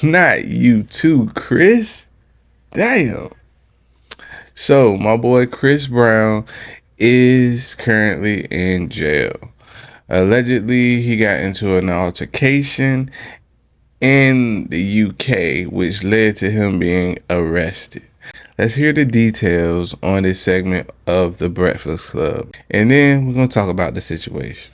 Not you too, Chris. Damn. So, my boy Chris Brown is currently in jail. Allegedly, he got into an altercation in the UK, which led to him being arrested. Let's hear the details on this segment of The Breakfast Club, and then we're going to talk about the situation.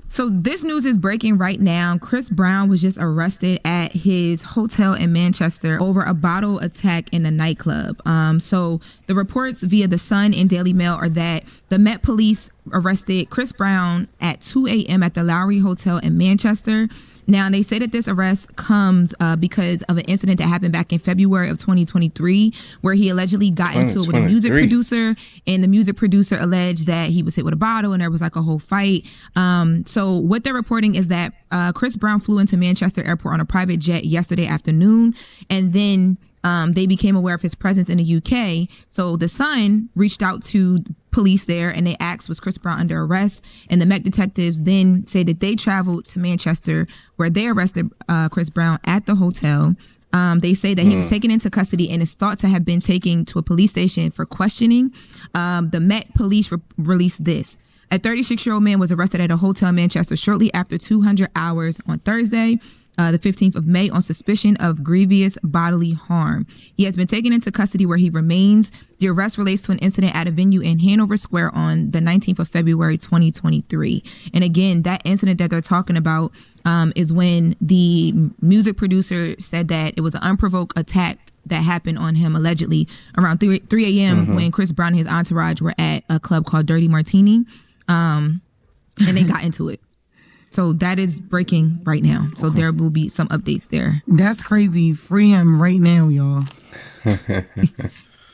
So this news is breaking right now. Chris Brown was just arrested at his hotel in Manchester over a bottle attack in a nightclub. So the reports via The Sun and Daily Mail are that the Met Police arrested Chris Brown at 2 a.m. at the Lowry Hotel in Manchester. Now, they say that this arrest comes because of an incident that happened back in February of 2023, where he allegedly got into it with a music producer, and the music producer alleged that he was hit with a bottle and there was like a whole fight. So what they're reporting is that Chris Brown flew into Manchester Airport on a private jet yesterday afternoon, and then they became aware of his presence in the UK. So The Sun reached out to police there and they asked, was Chris Brown under arrest? And the Met detectives then say that they traveled to Manchester where they arrested Chris Brown at the hotel. They say that he was taken into custody and is thought to have been taken to a police station for questioning. The Met police released this. A 36-year-old man was arrested at a hotel in Manchester shortly after 200 hours on Thursday, the 15th of May, on suspicion of grievous bodily harm. He has been taken into custody where he remains. The arrest relates to an incident at a venue in Hanover Square on the 19th of February, 2023. And again, that incident that they're talking about is when the music producer said that it was an unprovoked attack that happened on him allegedly around 3 a.m. when Chris Brown and his entourage were at a club called Dirty Martini. And they got into it. So that is breaking right now. So there will be some updates there. That's crazy. Free him right now, y'all.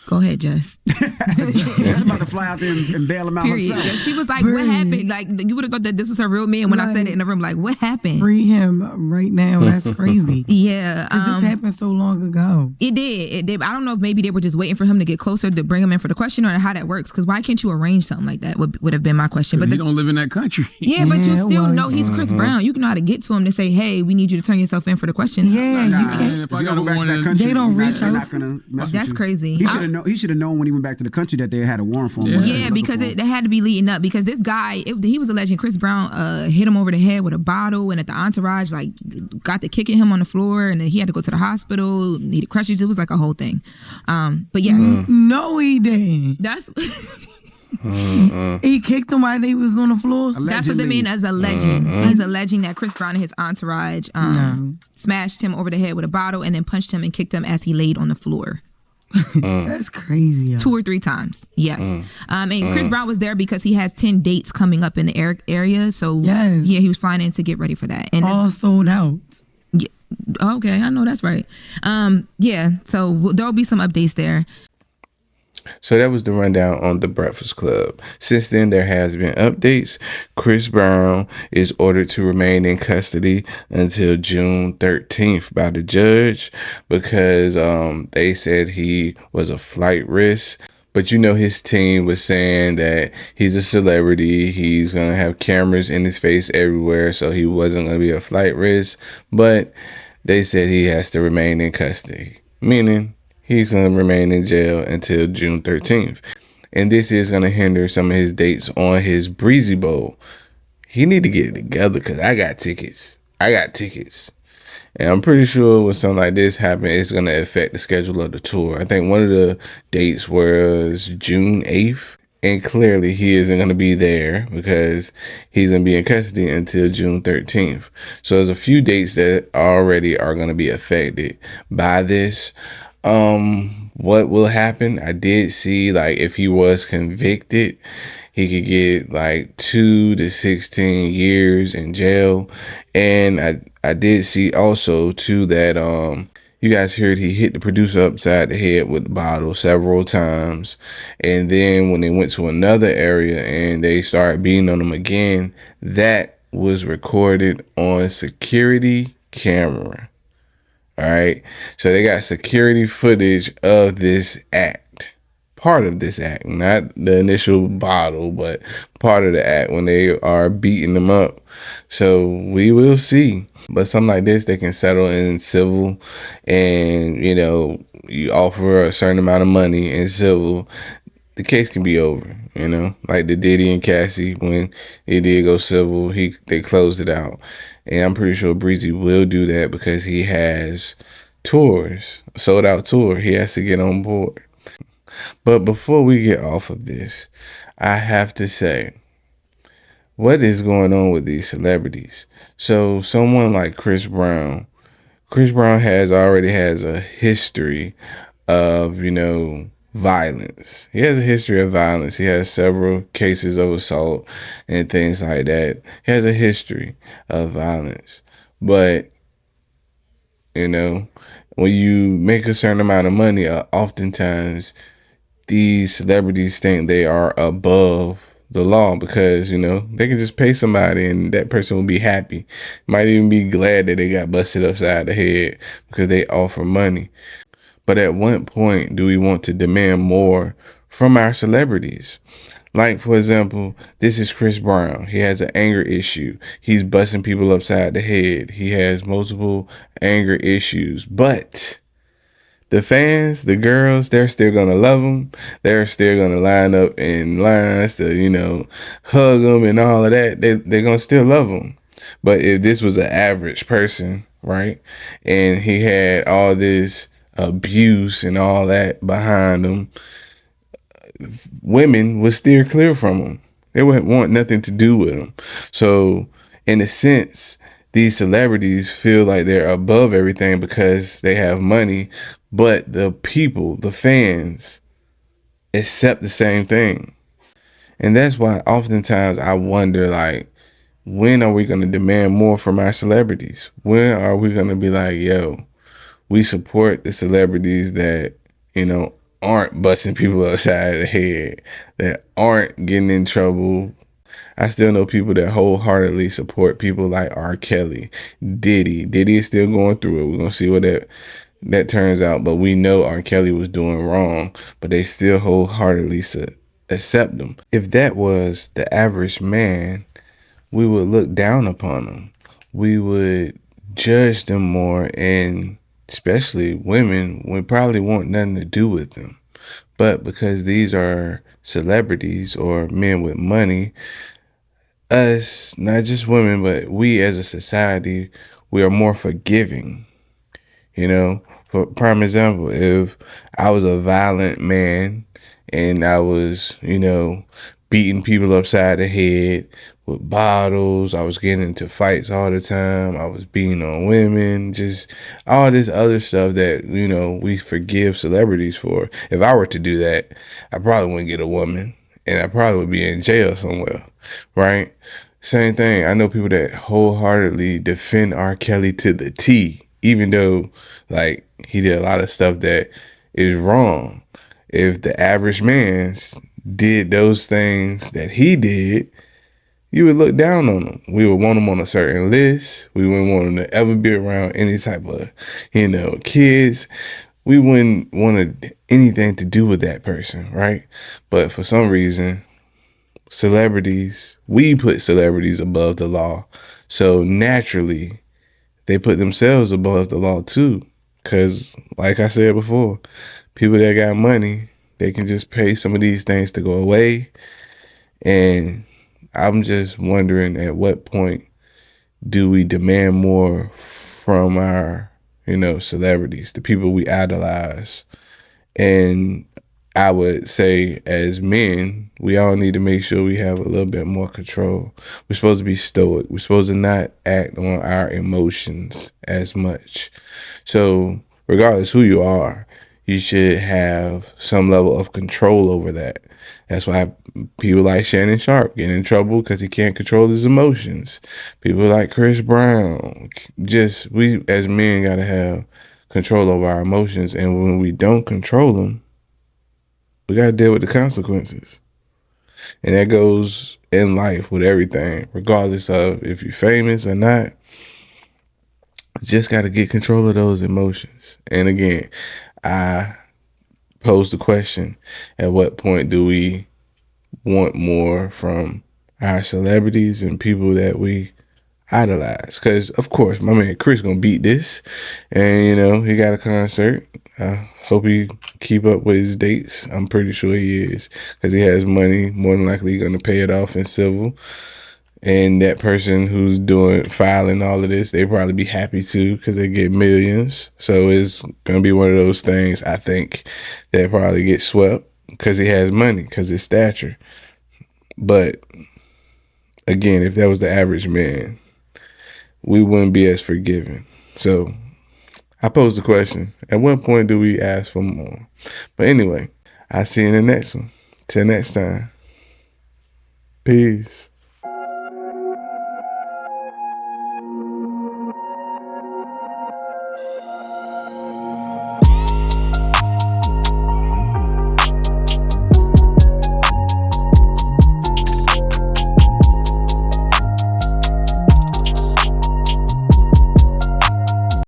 Go ahead, Jess. She's about to fly out there and bail him out Period. herself. She was like, what happened? Like, you would have thought that this was her real man when I said it in the room. Like, what happened? Free him right now. That's crazy. Yeah. This happened so long ago. It did. I don't know if maybe they were just waiting for him to get closer to bring him in for the question, or how that works. Because why can't you arrange something like that would have been my question. But you don't live in that country. Yeah, but you still know he's Chris Brown. You can know how to get to him to say, hey, we need you to turn yourself in for the question. Yeah, you can't. If I go back to that country, they don't reach out. That's crazy. He should have known when he went back to the country that they had a warrant for him. Yeah, because it had to be leading up, because this guy, he was alleging Chris Brown hit him over the head with a bottle, and at the entourage like got to kicking him on the floor, and then he had to go to the hospital, needed crutches. It was like a whole thing. But yes. No, he didn't. That's he kicked him while they was on the floor. Allegedly. That's what they mean as alleging. He's alleging that Chris Brown and his entourage smashed him over the head with a bottle and then punched him and kicked him as he laid on the floor. That's crazy. 2 or 3 times. Yes. And Chris Brown was there because he has 10 dates coming up in the area. So yeah, he was flying in to get ready for that. And all sold out. Yeah, okay, I know that's right. Yeah, so there'll be some updates there. So that was the rundown on The Breakfast Club. Since then, there has been updates. Chris Brown is ordered to remain in custody until June 13th by the judge because they said he was a flight risk. But you know, his team was saying that he's a celebrity. He's going to have cameras in his face everywhere, so he wasn't going to be a flight risk. But they said he has to remain in custody, meaning he's going to remain in jail until June 13th. And this is going to hinder some of his dates on his Breezy Bowl. He need to get it together because I got tickets. And I'm pretty sure when something like this happens, it's going to affect the schedule of the tour. I think one of the dates was June 8th. And clearly he isn't going to be there because he's going to be in custody until June 13th. So there's a few dates that already are going to be affected by this. What will happen? I did see, like, if he was convicted, he could get like 2 to 16 years in jail. And I did see also too that you guys heard he hit the producer upside the head with the bottle several times. And then when they went to another area and they started beating on him again, that was recorded on security camera. All right. So they got security footage of this act. part of this act, not the initial bottle, but part of the act when they are beating them up. So we will see. But something like this, they can settle in civil, and you offer a certain amount of money in civil, the case can be over. Like the Diddy and Cassie, when it did go civil, they closed it out, and I'm pretty sure Breezy will do that because he has tours, sold out tour. He has to get on board. But before we get off of this, I have to say, what is going on with these celebrities? So someone like Chris Brown already has a history of, violence. He has a history of violence. He has several cases of assault and things like that. He has a history of violence. But, when you make a certain amount of money, oftentimes these celebrities think they are above the law because they can just pay somebody and that person will be happy, might even be glad that they got busted upside the head because they offer money. But at what point do we want to demand more from our celebrities? Like, for example, this is Chris Brown. He has an anger issue. He's busting people upside the head. He has multiple anger issues, but the fans, the girls, they're still going to love him. They're still going to line up in lines to, hug him and all of that. They're going to still love him. But if this was an average person, right, and he had all this abuse and all that behind him, women would steer clear from him. They wouldn't want nothing to do with him. So, in a sense, these celebrities feel like they're above everything because they have money, but the people, the fans, accept the same thing. And that's why oftentimes I wonder, like, when are we going to demand more from our celebrities? When are we going to be like, yo, we support the celebrities that, aren't busting people upside the head, that aren't getting in trouble. I still know people that wholeheartedly support people like R. Kelly, Diddy. Diddy is still going through it. We're going to see what that turns out. But we know R. Kelly was doing wrong, but they still wholeheartedly accept them. If that was the average man, we would look down upon them. We would judge them more, and especially women would probably want nothing to do with them. But because these are celebrities or men with money, us, not just women, but we as a society, we are more forgiving. For prime example, if I was a violent man and I was, beating people upside the head with bottles, I was getting into fights all the time, I was beating on women, just all this other stuff that, we forgive celebrities for. If I were to do that, I probably wouldn't get a woman and I probably would be in jail somewhere, right? Same thing. I know people that wholeheartedly defend R. Kelly to the T, even though, like, he did a lot of stuff that is wrong. If the average man did those things that he did, you would look down on him. We would want him on a certain list. We wouldn't want him to ever be around any type of, kids. We wouldn't want anything to do with that person, right? But for some reason, we put celebrities above the law. So naturally, they put themselves above the law too. Because, like I said before, people that got money, they can just pay some of these things to go away. And I'm just wondering, at what point do we demand more from our, celebrities, the people we idolize? And I would say, as men, we all need to make sure we have a little bit more control. We're supposed to be stoic. We're supposed to not act on our emotions as much. So regardless who you are, you should have some level of control over that. That's why people like Shannon Sharp get in trouble, because he can't control his emotions. People like Chris Brown, we as men got to have control over our emotions. And when we don't control them, we got to deal with the consequences. And that goes in life with everything, regardless of if you're famous or not. Just got to get control of those emotions. And again, I pose the question: at what point do we want more from our celebrities and people that we idolize? Because of course my man Chris gonna beat this, and he got a concert. I hope he keep up with his dates. I'm pretty sure he is, because he has money, more than likely gonna pay it off in civil. And that person who's filing all of this, they probably be happy too, because they get millions. So it's gonna be one of those things, I think, that probably get swept because he has money, because his stature. But again, if that was the average man, we wouldn't be as forgiving. So I pose the question: at what point do we ask for more? But anyway, I'll see you in the next one. Till next time. Peace.